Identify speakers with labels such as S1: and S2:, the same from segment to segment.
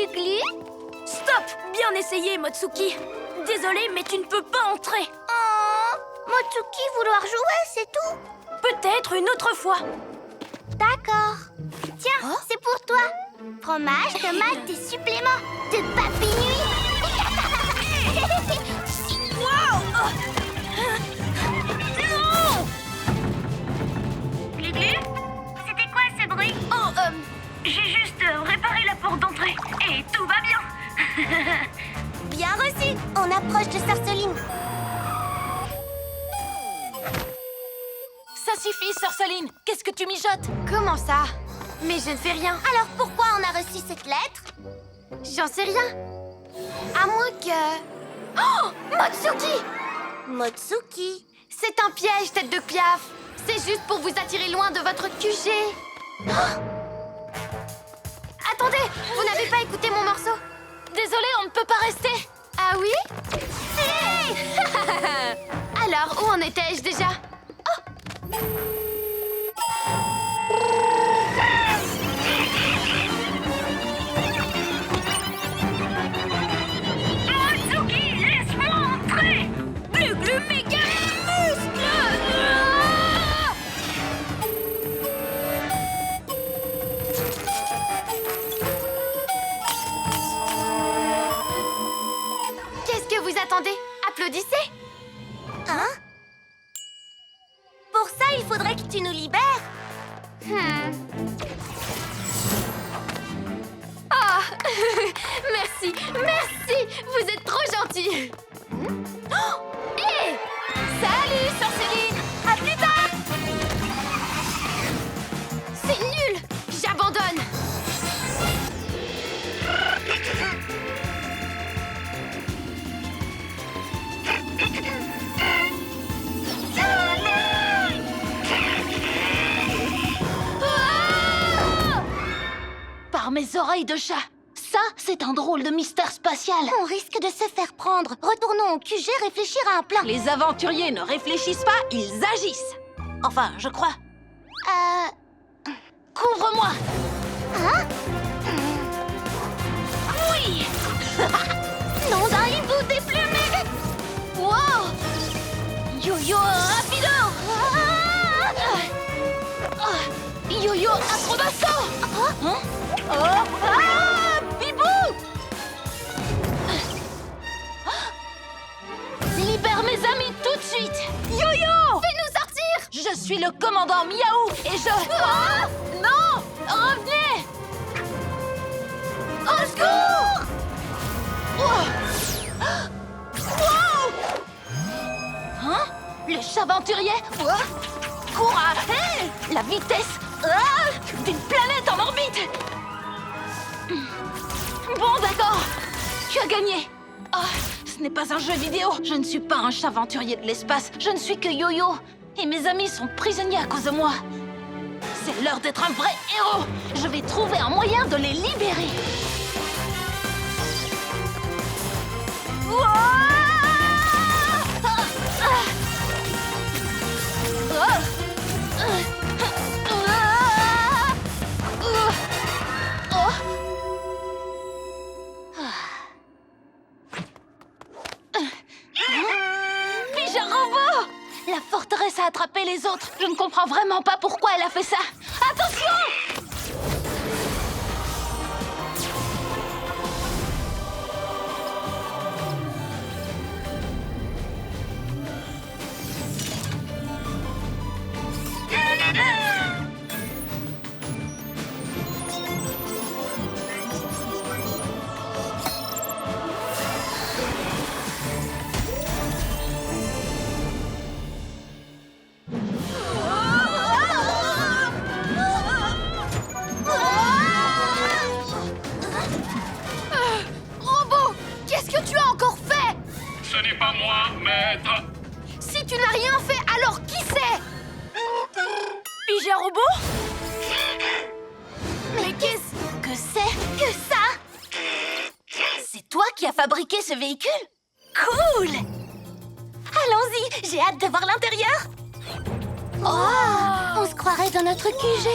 S1: Glu-Glu?
S2: Stop! Bien essayé, Motsuki. Désolée, mais tu ne peux pas entrer.
S1: Oh, Motsuki vouloir jouer, c'est tout.
S2: Peut-être une autre fois.
S1: D'accord. Tiens, c'est pour toi. Fromage, tomate et supplément de papy nuit.
S2: Wow! Non!
S3: Glu-Glu, c'était quoi ce bruit?
S2: Oh,
S3: J'ai juste réparé la porte d'entrée et tout va bien.
S1: Bien reçu. On approche de Sorceline.
S2: ça suffit, Sorceline. Qu'est-ce que tu mijotes?
S1: Comment ça? Mais je ne fais rien. Alors pourquoi on a reçu cette lettre? J'en sais rien. À moins que... Oh! Motsuki! Motsuki? C'est un piège, tête de piaf. C'est juste pour vous attirer loin de votre QG. Oh! Attendez, vous n'avez pas écouté mon morceau?
S2: Désolée, on ne peut pas rester.
S1: Ah oui? Si! Alors, où en étais-je déjà?
S3: Motsuki, laisse-moi entrer!
S2: Glu-Glu méga muscle!
S1: Qu'est-ce que vous attendez? Applaudissez! Hein? Pour ça, il faudrait que tu nous libères. Ah! Merci, merci! Vous êtes trop gentil! Oh! Hé! Salut, Sorceline! À plus tard! C'est nul! J'abandonne! Ah!
S2: Par mes oreilles de chat. Ça, c'est un drôle de mystère spatial.
S1: On risque de se faire prendre. Retournons au QG réfléchir à un plan.
S2: Les aventuriers ne réfléchissent pas, ils agissent. Enfin, je crois. Couvre-moi.
S1: Hein?
S2: Oui.
S1: Nom d'un hibou déplumé!
S2: Wow. Yo-yo rapido. Yo-yo acrobasso. Hein? Oh. Ah, Bibou. Libère mes amis tout de suite. Yo-yo.
S1: Fais-nous sortir!
S2: Je suis le commandant Miaou et je... Ah! Non! Revenez! Au secours! Wow! Hein? Le chat aventurier? Courage! Hey! La vitesse d'une planète en orbite! Bon, d'accord. Tu as gagné. Oh, ce n'est pas un jeu vidéo. Je ne suis pas un chat aventurier de l'espace. Je ne suis que Yo-Yo. Et mes amis sont prisonniers à cause de moi. C'est l'heure d'être un vrai héros. Je vais trouver un moyen de les libérer. Pija Robot! La forteresse a attrapé les autres. Je ne comprends vraiment pas pourquoi elle a fait ça. Attention!
S1: Robot, qu'est-ce que tu as encore fait?
S4: Ce n'est pas moi, maître.
S1: Si tu n'as rien fait, alors qui c'est?
S2: Pija Robot?
S1: Mais qu'est-ce
S2: Que c'est?
S1: que ça?
S2: C'est toi qui as fabriqué ce véhicule? Cool!
S1: Allons-y, j'ai hâte de voir l'intérieur. Oh, on se croirait dans notre QG.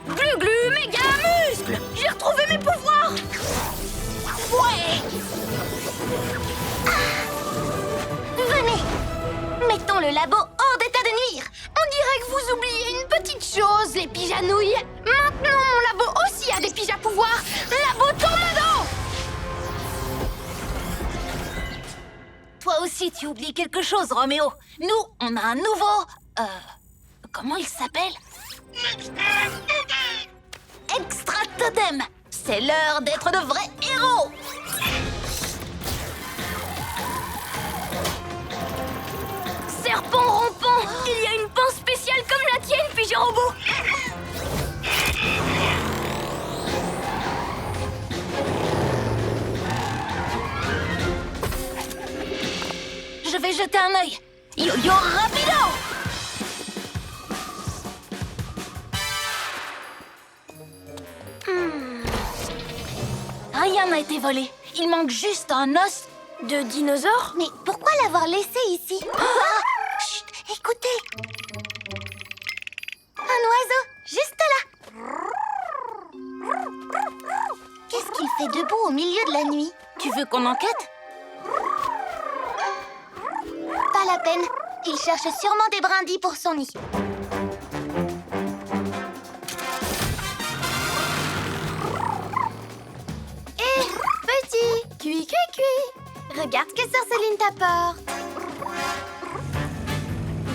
S1: Glu-glu, méga muscle! J'ai retrouvé mes pouvoirs! Ouais! Venez! Mettons le labo hors d'état de nuire! On dirait que vous oubliez une petite chose, les pyjanouilles! Maintenant, mon labo aussi a des pyja-pouvoirs! Labo Tornado!
S2: Toi aussi, tu oublies quelque chose, Roméo. Nous, on a un nouveau... comment il s'appelle? Extra Totem. C'est l'heure d'être de vrais héros.
S1: Serpent rompant! Il y a une pince spéciale comme la tienne, Pyja-Robot!
S2: Je vais jeter un œil. Yo-yo rapido! Rien n'a été volé. Il manque juste un os.
S1: De dinosaure?
S5: Mais pourquoi l'avoir laissé ici? Chut, écoutez! Un oiseau, juste là! Qu'est-ce qu'il fait debout au milieu de la nuit?
S2: Tu veux qu'on enquête?
S5: Pas la peine. Il cherche sûrement des brindilles pour son nid.
S1: Hé, petit! Cui, cui, cui! Regarde que Sœur Céline t'apporte!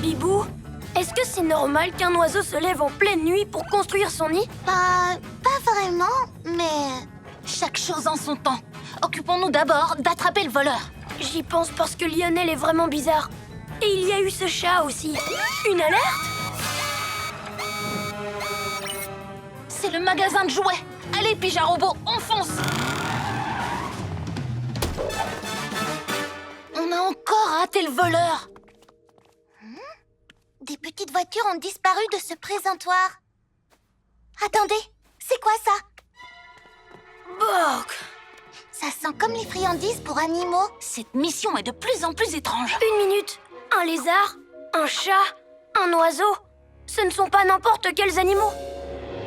S1: Bibou, est-ce que c'est normal qu'un oiseau se lève en pleine nuit pour construire son nid?
S5: Pas vraiment, mais...
S2: Chaque chose en son temps. Occupons-nous d'abord d'attraper le voleur.
S1: J'y pense parce que Lionel est vraiment bizarre. Et il y a eu ce chat aussi. Une alerte?
S2: C'est le magasin de jouets. Allez, Pyja-Robot, on fonce! On a encore raté le voleur.
S5: Des petites voitures ont disparu de ce présentoir. Attendez, c'est quoi ça?
S1: Bork!
S5: Ça sent comme les friandises pour animaux.
S2: Cette mission est de plus en plus étrange.
S1: Une minute. Un lézard, un chat, un oiseau. Ce ne sont pas n'importe quels animaux.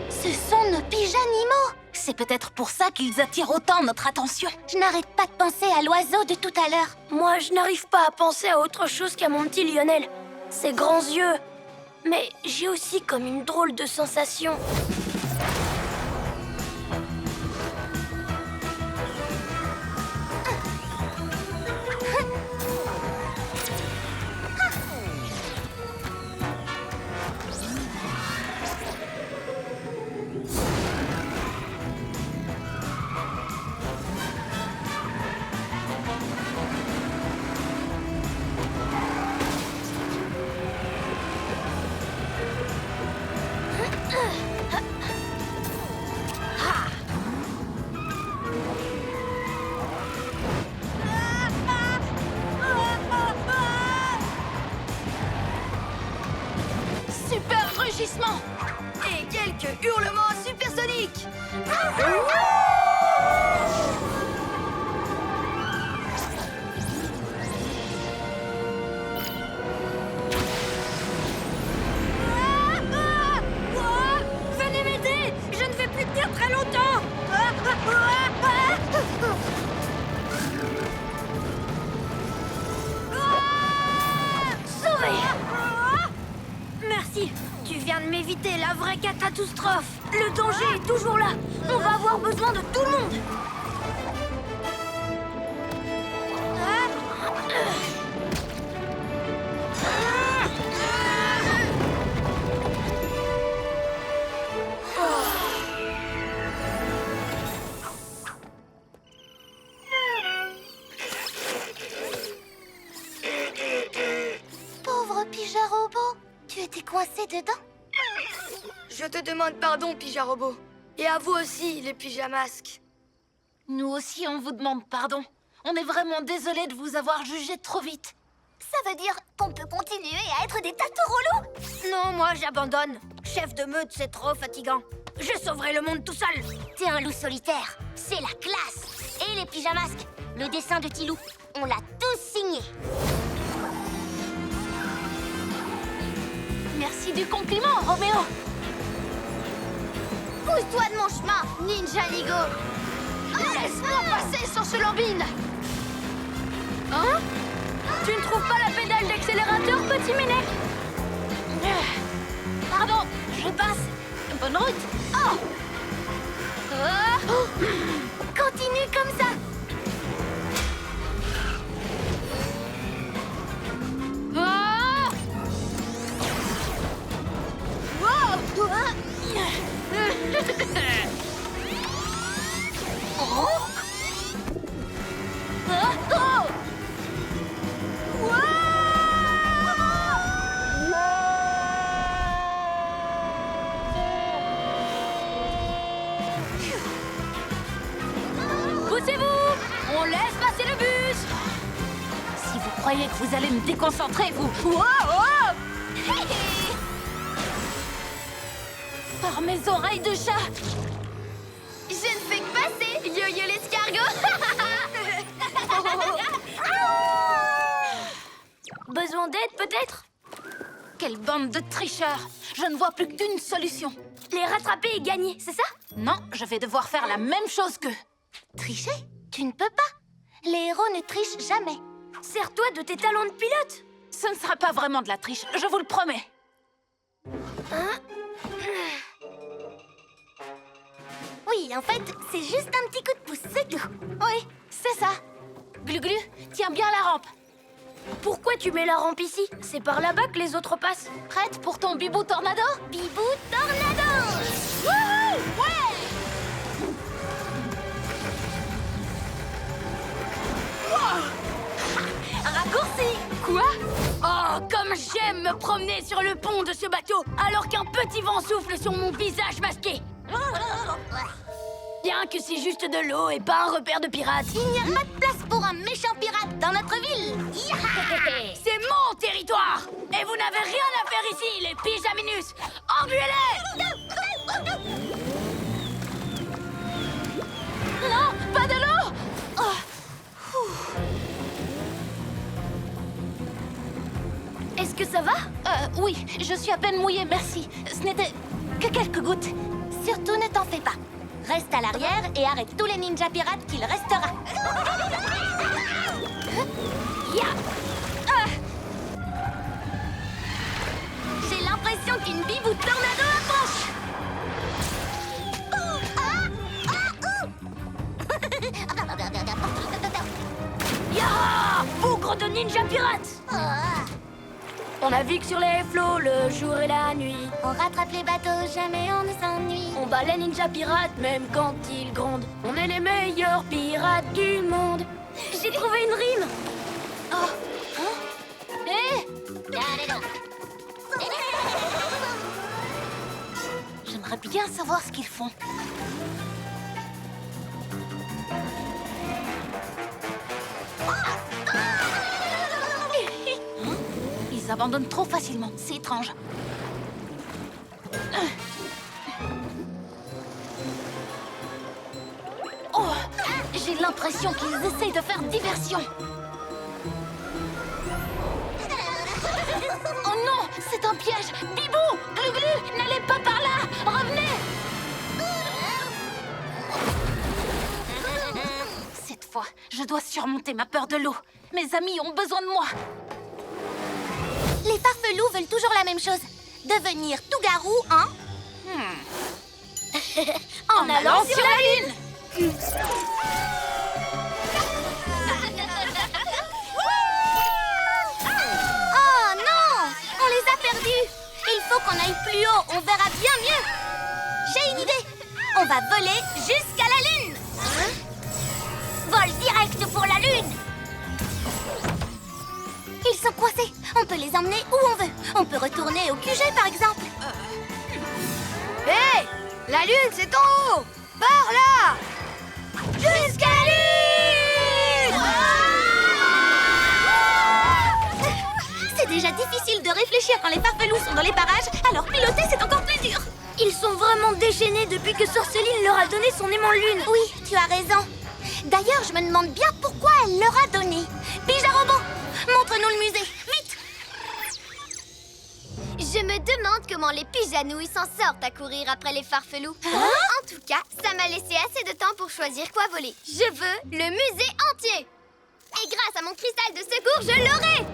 S5: Ce sont nos pigeons-animaux.
S2: C'est peut-être pour ça qu'ils attirent autant notre attention.
S5: Je n'arrête pas de penser à l'oiseau de tout à l'heure.
S1: Moi, je n'arrive pas à penser à autre chose qu'à mon petit Lionel. Ses grands yeux. Mais j'ai aussi comme une drôle de sensation.
S2: Super rugissement!
S1: Et quelques hurlements supersoniques. Venez m'aider! Je ne vais plus tenir très longtemps! Sauvé! Merci! Tu viens de m'éviter la vraie catastrophe! Le danger est toujours là! On va avoir besoin de tout le monde!
S5: Pauvre Pyja-Robot, tu étais coincé dedans?
S1: Je te demande pardon, Pyja-Robot. Et à vous aussi, les pyjamasques.
S2: Nous aussi, on vous demande pardon. On est vraiment désolé de vous avoir jugé trop vite.
S5: Ça veut dire qu'on peut continuer à être des tatos relous?
S1: Non, moi j'abandonne. Chef de meute, c'est trop fatigant. Je sauverai le monde tout seul.
S5: T'es un loup solitaire. C'est la classe. Et les pyjamasques. Le dessin de Tilou. On l'a tous signé.
S2: Merci du compliment, Roméo.
S1: Pousse-toi de mon chemin, Ninja Nigo.
S2: Laisse-moi passer sur ce lambine. Hein? Tu ne trouves pas la pédale d'accélérateur, petit minet? Pardon, je passe. Bonne route. Oh!
S5: Continue comme ça.
S2: Ah! Wow! Oh! Ah! Oh! Poussez-vous! On laisse passer le bus! Si vous croyez que vous allez me déconcentrer, vous... Wow, wow! Par mes oreilles de chat!
S1: Je ne fais que passer, Yo-Yo l'escargot. Besoin d'aide, peut-être?
S2: Quelle bande de tricheurs! Je ne vois plus qu'une solution.
S1: Les rattraper et gagner, c'est ça?
S2: Non, je vais devoir faire la même chose qu'eux.
S5: Tricher? Tu ne peux pas. Les héros ne trichent jamais.
S1: Sers-toi de tes talents de pilote.
S2: Ce ne sera pas vraiment de la triche, je vous le promets.
S5: Oui, en fait, c'est juste un petit coup de pouce, c'est tout.
S2: Oui, c'est ça. Glu-Glu, tiens bien la rampe.
S1: Pourquoi tu mets la rampe ici? C'est par là-bas que les autres passent.
S2: Prête pour ton bibou tornado?
S5: Bibou tornado.
S2: Wouhou! Ouais!
S1: Raccourci.
S2: Quoi?
S1: Oh, comme j'aime me promener sur le pont de ce bateau alors qu'un petit vent souffle sur mon visage masqué. Bien que c'est juste de l'eau et pas un repère de pirates.
S5: Il n'y a pas de place pour un méchant pirate dans notre ville.
S1: C'est mon territoire. Et vous n'avez rien à faire ici, les pyjaminus. Engueulez!
S2: Non, pas de l'eau! Oh.
S1: Est-ce que ça va?
S2: Oui, je suis à peine mouillée, merci. Ce n'était que quelques gouttes.
S5: Surtout ne t'en fais pas. Reste à l'arrière et arrête tous les ninjas pirates qu'il restera.
S1: Ya!
S5: J'ai l'impression qu'une bibou tornado approche.
S1: Ya! Bougre de ninja pirates! On navigue sur les flots le jour et la nuit.
S5: On rattrape les bateaux, jamais on ne s'ennuie.
S1: On bat les ninja pirates même quand ils grondent. On est les meilleurs pirates du monde. J'ai trouvé une rime.
S2: Oh. Hein? Hé! J'aimerais bien savoir ce qu'ils font. Ils abandonnent trop facilement, c'est étrange. Oh, j'ai l'impression qu'ils essayent de faire diversion. Oh non, c'est un piège. Bibou, Glu-Glu, n'allez pas par là. Revenez. Cette fois, je dois surmonter ma peur de l'eau. Mes amis ont besoin de moi.
S5: Les farfelous veulent toujours la même chose. Devenir tout-garou
S2: En allant sur la lune.
S5: Oh non! On les a perdus. Il faut qu'on aille plus haut, on verra bien mieux. J'ai une idée. On va voler jusqu'à la lune. Vol direct pour la lune. Ils sont coincés. On peut les emmener où on veut. On peut retourner au QG, par exemple.
S1: Hé! La lune, c'est en haut! Par là!
S5: Jusqu'à la lune! C'est déjà difficile de réfléchir quand les farfelous sont dans les parages, alors piloter, c'est encore plus dur. Ils sont vraiment déchaînés depuis que Sorceline leur a donné son aimant lune. Oui, tu as raison. D'ailleurs, je me demande bien pourquoi elle leur a donné. Pija Robot, montre-nous le musée, vite!
S1: Je me demande comment les pijanouilles s'en sortent à courir après les farfelous.
S5: Hein?
S1: En tout cas, ça m'a laissé assez de temps pour choisir quoi voler. Je veux le musée entier. Et grâce à mon cristal de secours, je l'aurai.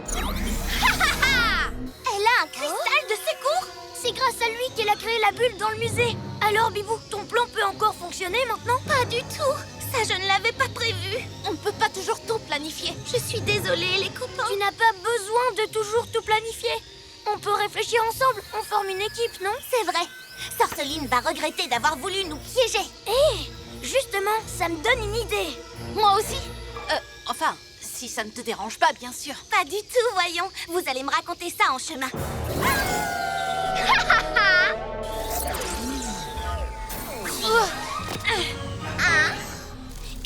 S5: Elle a un cristal de secours? C'est grâce à lui qu'elle a créé la bulle dans le musée. Alors, Bibou, ton plan peut encore fonctionner maintenant? Pas du tout. Ça, je ne l'avais pas prévu.
S2: On ne peut pas toujours tout planifier.
S5: Je suis désolée, les copains. Tu n'as pas besoin de toujours tout planifier. On peut réfléchir ensemble. On forme une équipe, non? C'est vrai. Sorceline va regretter d'avoir voulu nous piéger. Hé, justement, ça me donne une idée.
S2: Moi aussi. Enfin, si ça ne te dérange pas, bien sûr.
S5: Pas du tout, voyons. Vous allez me raconter ça en chemin.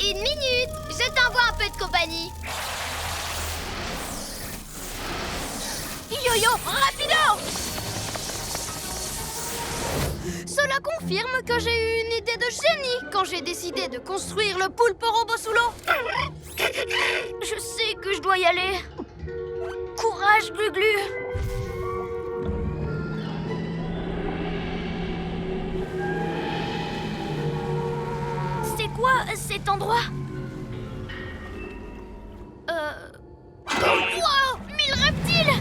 S1: Une minute, je t'envoie un peu de compagnie.
S2: Yo-yo, rapido!
S1: Cela confirme que j'ai eu une idée de génie quand j'ai décidé de construire le poulpe robot sous l'eau.
S5: Je sais que je dois y aller. Courage, Glu-Glu. C'est quoi cet endroit?
S1: Wow, 1000 reptiles!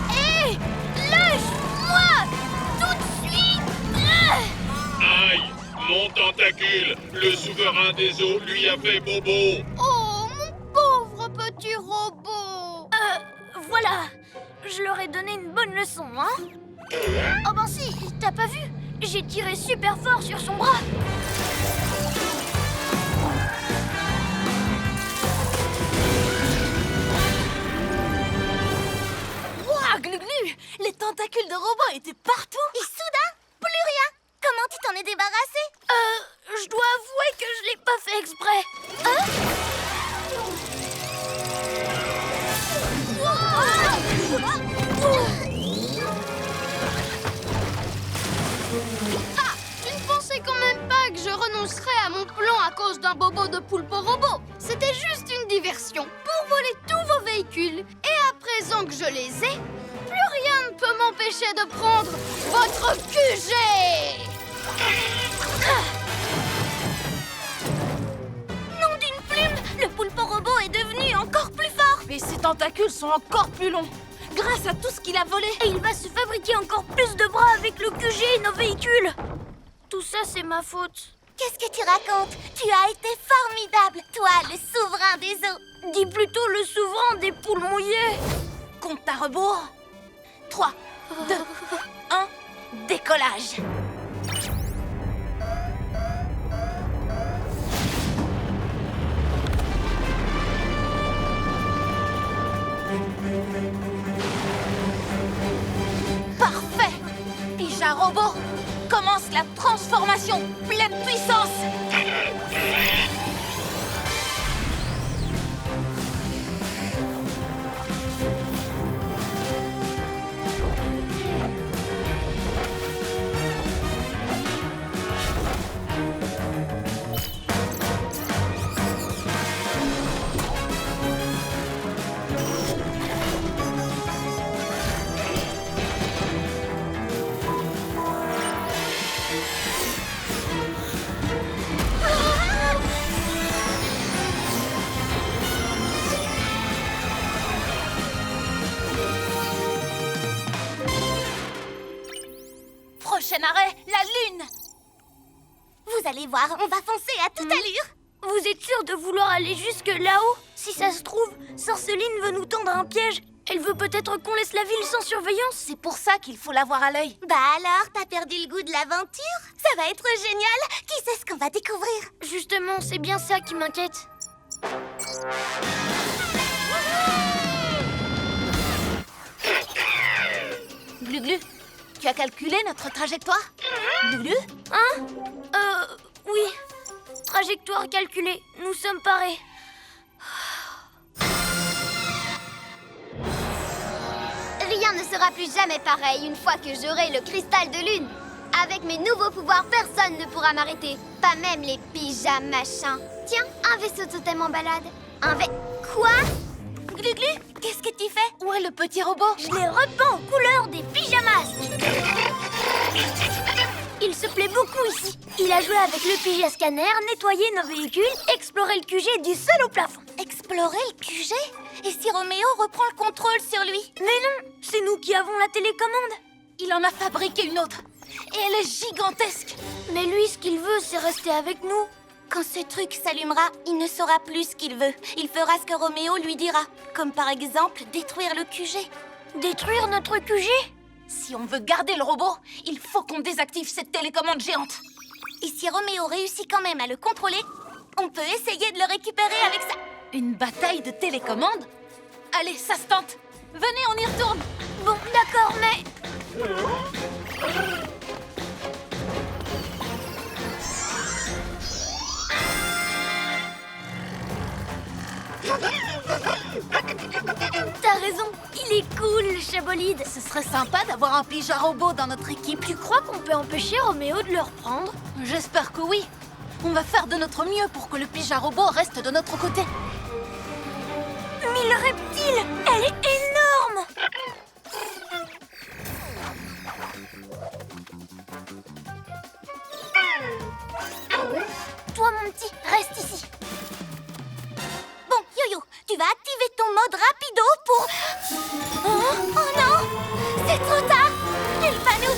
S1: Hé, lâche-moi tout de suite!
S4: Aïe! Mon tentacule! Le souverain des eaux lui a fait bobo!
S1: Oh, mon pauvre petit robot!
S5: Voilà. Je leur ai donné une bonne leçon, hein? Oh ben si, t'as pas vu? J'ai tiré super fort sur son bras.
S2: Ouah, Glu-Glu! Les tentacules de robot étaient partout!
S5: Et soudain, plus rien. Comment tu t'en es débarrassé? Je dois avouer que je l'ai pas fait exprès.
S1: Ah, tu ne pensais quand même pas que je renoncerais à mon plan à cause d'un bobo de poulpe robot. C'était juste une diversion pour voler tous vos véhicules. Et à présent que je les ai, plus rien ne peut m'empêcher de prendre votre QG.
S5: Nom d'une plume, le poulpe robot est devenu encore plus fort.
S2: Mais ses tentacules sont encore plus longs, grâce à tout ce qu'il a volé.
S5: Et il va se fabriquer encore plus de bras avec le QG et nos véhicules. Tout ça, c'est ma faute. Qu'est-ce que tu racontes? Tu as été formidable, toi, le souverain des eaux. Dis plutôt le souverain des poules mouillées.
S2: Compte à rebours. 3, 2, 1, décollage. Parfait! Pija Robot, commence la transformation pleine puissance! Prochain arrêt, la Lune!
S5: Vous allez voir, on va foncer à toute allure. Vous êtes sûr de vouloir aller jusque là-haut? Si ça se trouve, Sorceline veut nous tendre un piège. Elle veut peut-être qu'on laisse la ville sans surveillance.
S2: C'est pour ça qu'il faut l'avoir à l'œil.
S5: Bah alors, t'as perdu le goût de l'aventure? Ça va être génial. Qui sait ce qu'on va découvrir? Justement, c'est bien ça qui m'inquiète.
S2: Glu-Glu, tu as calculé notre trajectoire? Glu-Glu?
S5: Hein? Oui. Trajectoire calculée. Nous sommes parés.
S1: Rien ne sera plus jamais pareil une fois que j'aurai le cristal de lune. Avec mes nouveaux pouvoirs, personne ne pourra m'arrêter. Pas même les pyjamas machins. Tiens, un vaisseau totem en balade. Quoi?
S5: Glu-Glu, qu'est-ce que tu fais?
S2: Où est le petit robot?
S5: Je les repeins aux couleurs des pyjamas. Il se plaît beaucoup ici. Il a joué avec le pyjascanner, nettoyé nos véhicules, exploré le QG du sol au plafond.
S1: Explorer le QG? Et si Roméo reprend le contrôle sur lui?
S5: Mais non, c'est nous qui avons la télécommande.
S2: Il en a fabriqué une autre. Et elle est gigantesque.
S5: Mais lui, ce qu'il veut, c'est rester avec nous.
S1: Quand ce truc s'allumera, il ne saura plus ce qu'il veut. Il fera ce que Roméo lui dira. Comme par exemple, détruire le QG.
S5: Détruire notre QG?
S2: Si on veut garder le robot, il faut qu'on désactive cette télécommande géante.
S1: Et si Roméo réussit quand même à le contrôler, on peut essayer de le récupérer avec ça.
S2: Une bataille de télécommande? Allez, ça se tente. Venez, on y retourne.
S5: Bon, d'accord, mais... T'as raison, il est cool, le chabolide.
S2: Ce serait sympa d'avoir un pyjama robot dans notre équipe.
S5: Tu crois qu'on peut empêcher Roméo de le reprendre?
S2: J'espère que oui. On va faire de notre mieux pour que le pyjama robot reste de notre côté.
S5: Mais le reptile, elle est énorme! Toi, mon petit, reste ici.
S1: Bon, Yo-Yo, tu vas activer ton mode rapido pour... Oh non! C'est trop tard! Elle va nous...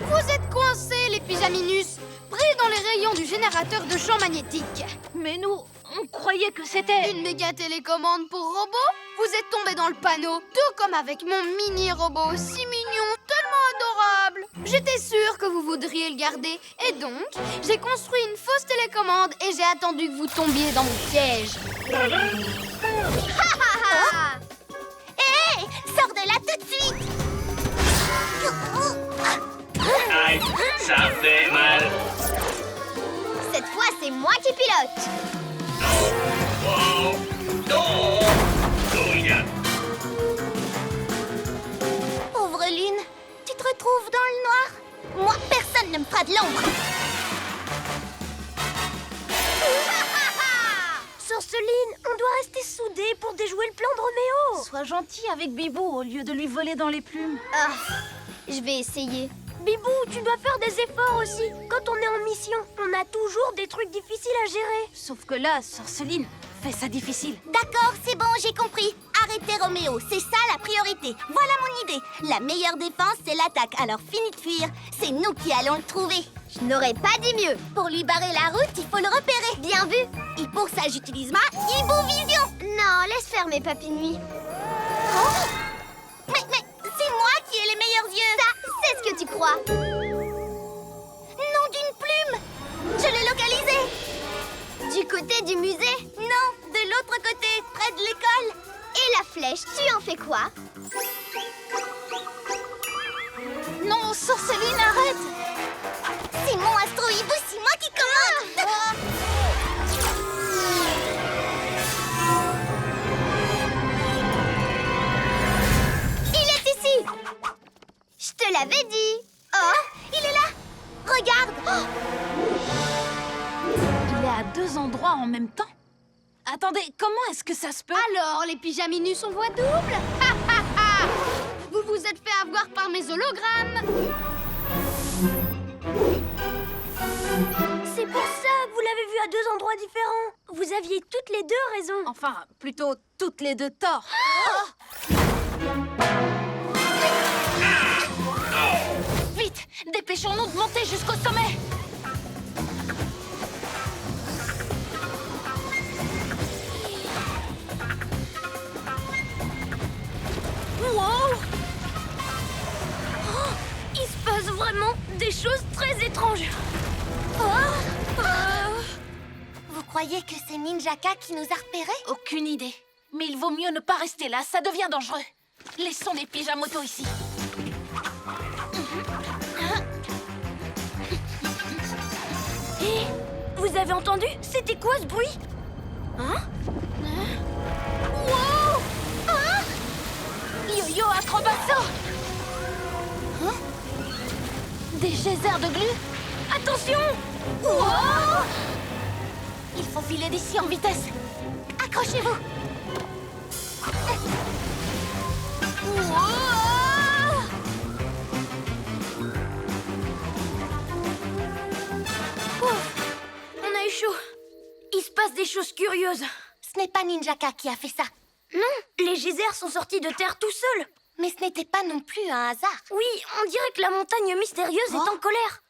S6: Vous êtes coincés, les pyjaminus, pris dans les rayons du générateur de champ magnétique.
S2: Mais nous, on croyait que c'était...
S6: Une méga télécommande pour robot? Vous êtes tombés dans le panneau, tout comme avec mon mini-robot, si mignon, tellement adorable. J'étais sûre que vous voudriez le garder, et donc, j'ai construit une fausse télécommande et j'ai attendu que vous tombiez dans mon piège.
S1: Hé! Sors de là tout de suite!
S4: Aïe, ça fait mal.
S1: Cette fois, c'est moi qui pilote.
S4: Oh, non. Dorian.
S1: Pauvre Lune, tu te retrouves dans le noir? Moi, personne ne me fera de l'ombre.
S5: Sorceline, on doit rester soudés pour déjouer le plan de Roméo.
S2: Sois gentil avec Bibou au lieu de lui voler dans les plumes.
S1: Ah, je vais essayer.
S5: Bibou, tu dois faire des efforts aussi. Quand on est en mission, on a toujours des trucs difficiles à gérer.
S2: Sauf que là, Sorceline fait ça difficile.
S1: D'accord, c'est bon, j'ai compris. Arrêtez Roméo, c'est ça la priorité. Voilà mon idée. La meilleure défense, c'est l'attaque. Alors fini de fuir. C'est nous qui allons le trouver. Je n'aurais pas dit mieux. Pour lui barrer la route, il faut le repérer. Bien vu. Et pour ça, j'utilise ma Hibovision. Non, laisse faire mes papinouis. Oh, mais c'est moi qui ai les meilleurs yeux. Ça, c'est ce que tu crois. Nom d'une plume. Je l'ai localisé. Du côté du musée? Non, de l'autre côté, près de l'école. Et la flèche, tu en fais quoi?
S2: Non, Sorceline, arrête!
S1: C'est mon Astro-Hibou, c'est moi qui commande. Il est ici. Je te l'avais dit. Oh, il est là. Regarde. Oh.
S2: Il est à 2 endroits en même temps. Attendez, comment est-ce que ça se peut?
S6: Alors, les pyjaminus, on voit double? Ha, ha, ha. Vous vous êtes fait avoir par mes hologrammes.
S5: C'est pour ça, vous l'avez vu à 2 endroits différents. Vous aviez toutes les 2 raison.
S2: Enfin, plutôt toutes les 2 tort. Vite, dépêchons-nous de monter jusqu'au sommet.
S5: Wow! Oh, il se passe vraiment des choses très étranges.
S1: Vous croyez que c'est Ninjaka qui nous a repérés?
S2: Aucune idée. Mais il vaut mieux ne pas rester là, ça devient dangereux. Laissons les pyjamotos ici.
S5: Hé, vous avez entendu? C'était quoi ce bruit? Hein? Wow!
S2: Yo-yo acrobato. Hein? Des geysers de glu. Attention! Wow! Il faut filer d'ici en vitesse. Accrochez-vous. Wow!
S1: Ouf, on a eu chaud. Il se passe des choses curieuses.
S5: Ce n'est pas Ninjaka qui a fait ça.
S1: Non, les geysers sont sortis de terre tout seuls.
S5: Mais ce n'était pas non plus un hasard.
S1: Oui, on dirait que la montagne mystérieuse est en colère.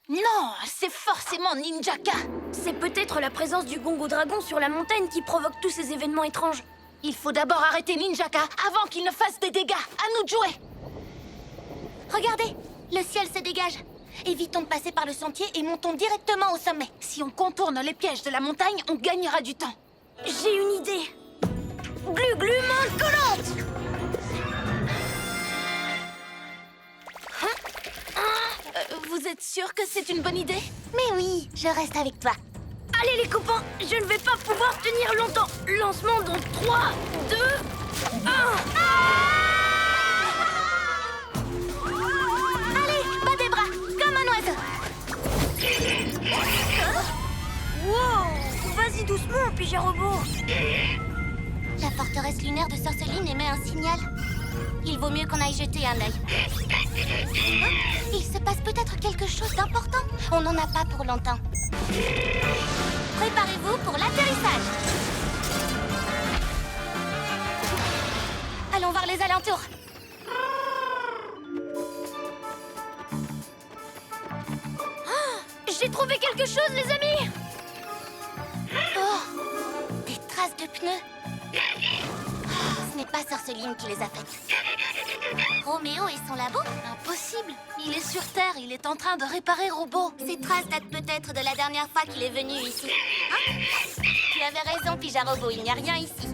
S2: Non, c'est forcément Ninjaka.
S1: C'est peut-être la présence du Gongo Dragon sur la montagne qui provoque tous ces événements étranges.
S2: Il faut d'abord arrêter Ninjaka avant qu'il ne fasse des dégâts. À nous de jouer.
S5: Regardez, le ciel se dégage. Évitons de passer par le sentier et montons directement au sommet.
S2: Si on contourne les pièges de la montagne, on gagnera du temps.
S1: J'ai une idée. Glu-glu main collante.
S2: Vous êtes sûr que c'est une bonne idée?
S5: Mais oui, je reste avec toi.
S1: Allez les copains, je ne vais pas pouvoir tenir longtemps. Lancement dans 3, 2, 1.
S5: Allez, bas des bras, comme un oiseau.
S1: Wow, vas-y doucement, Pijarobot.
S5: La forteresse lunaire de Sorceline émet un signal. Il vaut mieux qu'on aille jeter un œil. Il se passe peut-être quelque chose d'important. On n'en a pas pour longtemps. Préparez-vous pour l'atterrissage. Allons voir les alentours.
S1: J'ai trouvé quelque chose, les amis.
S5: Oh, des traces de pneus. Ce n'est pas Sorceline qui les a faites. Roméo et son labo?
S2: Impossible. Il est sur Terre, il est en train de réparer Robot.
S5: Ces traces datent peut-être de la dernière fois qu'il est venu ici. Hein? Tu avais raison, Pijarobo, il n'y a rien ici.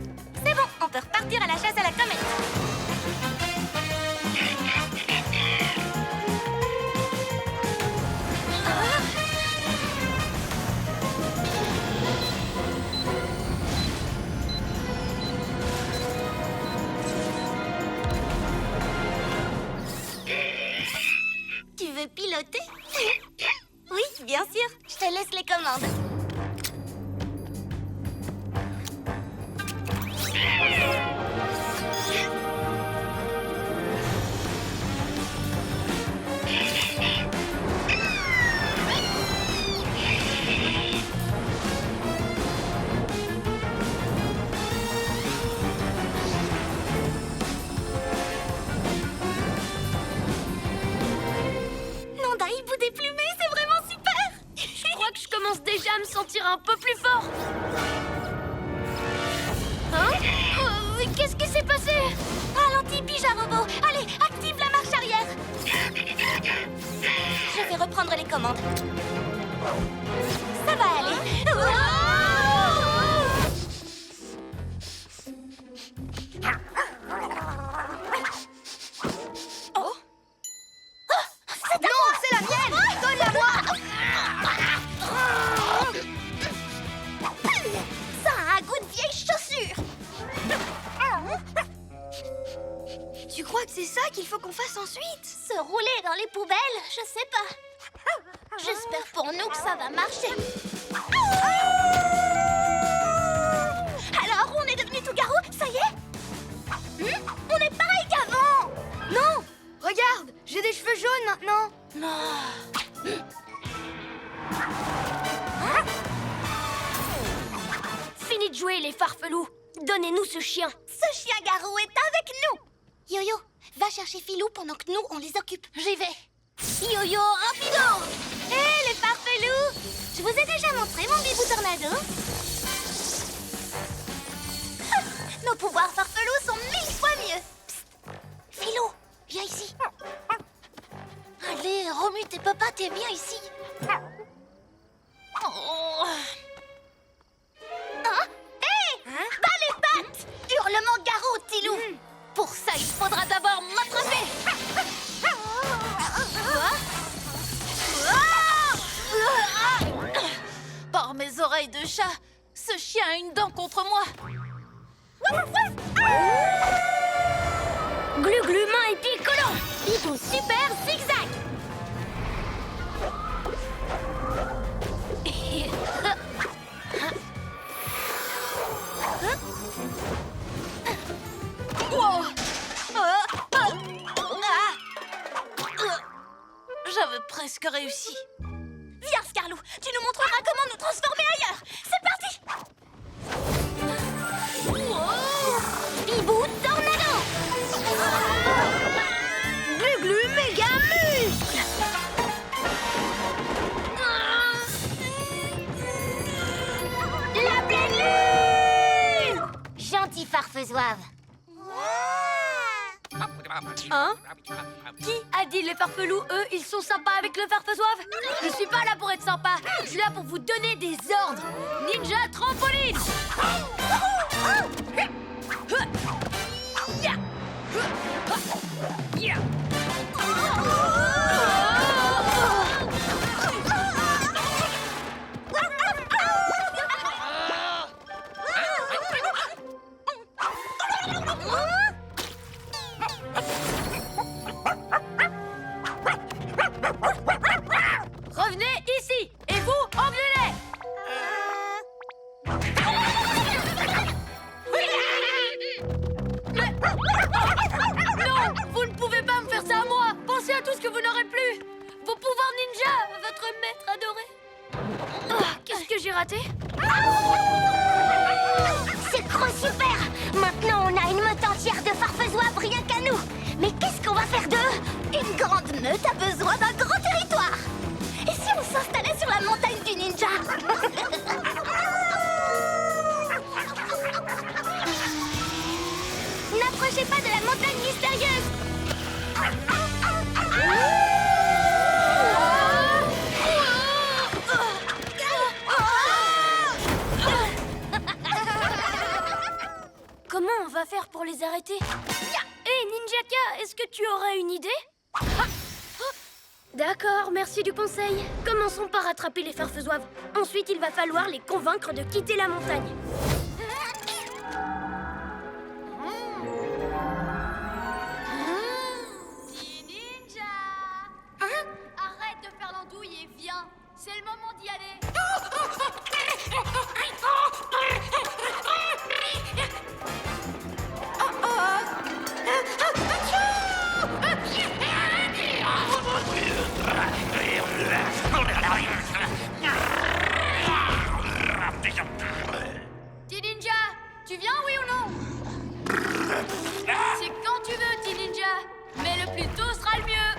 S5: C'est bon, on peut repartir à la chasse à la comète. Tu veux piloter? Oui, bien sûr. Je te laisse les commandes. Nanda, hibou déplumé, c'est vraiment super.
S1: Je crois que je commence déjà à me sentir un peu plus fort. Hein? Qu'est-ce qui s'est passé?
S5: Ralentis, Pijarobo. Allez, active la marche arrière. Je vais reprendre les commandes. Ça va aller.
S1: Oh? Non, c'est la mienne! Donne-la-moi!
S5: Ça a un goût de vieille chaussure.
S1: Tu crois que c'est ça qu'il faut qu'on fasse ensuite?
S5: Se rouler dans les poubelles, je sais pas. J'espère pour nous que ça va marcher. Alors, on est devenu tout garou, ça y est? On est pareil qu'avant.
S1: Non! Regarde, j'ai des cheveux jaunes maintenant. Fini de jouer, les farfelous. Donnez-nous ce chien.
S5: Ce chien garou est avec nous. Yo-Yo, va chercher Filou pendant que nous, on les occupe.
S2: J'y vais.
S5: Yo-Yo, rapido! Hé, les farfelous! Je vous ai déjà montré mon bibou tornado. Nos pouvoirs farfelous sont 1000 fois mieux. Psst. Filou, viens ici.
S2: Allez, remue tes papas, t'es bien ici. Oh.
S5: Hein? Hé! Bas les pattes! Hurlement garou, Tilou!
S2: Pour ça, il faudra d'abord m'attraper. Par mes oreilles de chat, ce chien a une dent contre moi.
S1: Glu Glu-Glu, main et pied collants. Bidou super zigzag.
S2: J'avais presque réussi.
S5: Viens, Scarlou, tu nous montreras comment nous transformer ailleurs. C'est parti.
S1: Bibou tornado. Glu-Glu méga muscle. La pleine lune. Gentil farfesoave.
S6: Hein? Qui a dit les farfelous, eux, ils sont sympas avec le farfesoave? Je suis pas là pour être sympa, je suis là pour vous donner des ordres. Ninja trampoline! Revenez ici, et vous, emmenez-les! Non, vous ne pouvez pas me faire ça à moi. Pensez à tout ce que vous n'aurez plus. Vos pouvoirs ninja, votre maître adoré. Qu'est-ce que j'ai raté?
S1: C'est trop super. Maintenant, on a une meute entière de farfesoives rien qu'à nous. Mais qu'est-ce qu'on va faire d'eux? Une grande meute a besoin d'un grand territoire. Et si on s'installait sur la montagne du ninja? N'approchez pas de la montagne mystérieuse.
S6: Comment on va faire pour les arrêter? Hé, Ninjaka, est-ce que tu aurais une idée? D'accord, merci du conseil. Commençons par attraper les farfesoives. Ensuite, il va falloir les convaincre de quitter la montagne. Petit ninja! Arrête de faire l'andouille et viens. C'est le moment d'y aller. Petit ninja, tu viens, oui ou non? C'est quand tu veux, petit ninja. Mais le plus tôt sera le mieux.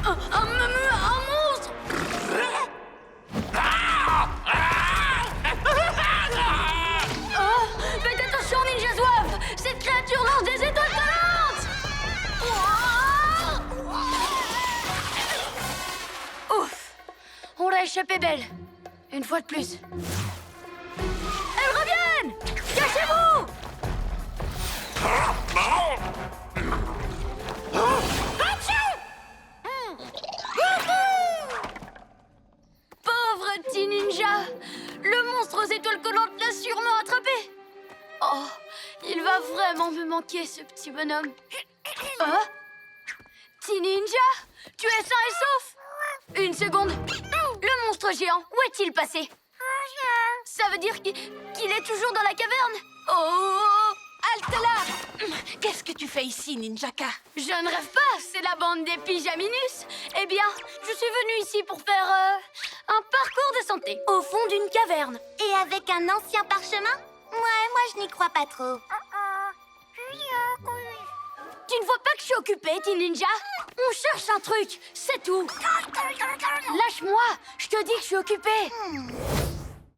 S6: Un monstre! Oh, faites attention, ninja zouave! Cette créature lance des étoiles volantes! Ouf! On l'a échappé belle. Une fois de plus. Elles reviennent! Cachez-vous! Pauvre petit ninja! Le monstre aux étoiles collantes l'a sûrement attrapé! Oh, il va vraiment me manquer, ce petit bonhomme. Hein? Petit ninja? Tu es sain et sauf? Une seconde. Le monstre géant, où est-il passé? Ça veut dire qu'il est toujours dans la caverne? Oh! Halte là!
S2: Qu'est-ce que tu fais ici, Ninjaka?
S6: Je ne rêve pas, c'est la bande des pyjaminus. Eh bien, je suis venue ici pour faire un parcours de santé au fond d'une caverne.
S1: Et avec un ancien parchemin? Ouais, moi je n'y crois pas trop.
S6: Tu ne vois pas que je suis occupée, petit ninja? On cherche un truc, c'est tout. Lâche-moi, je te dis que je suis occupée.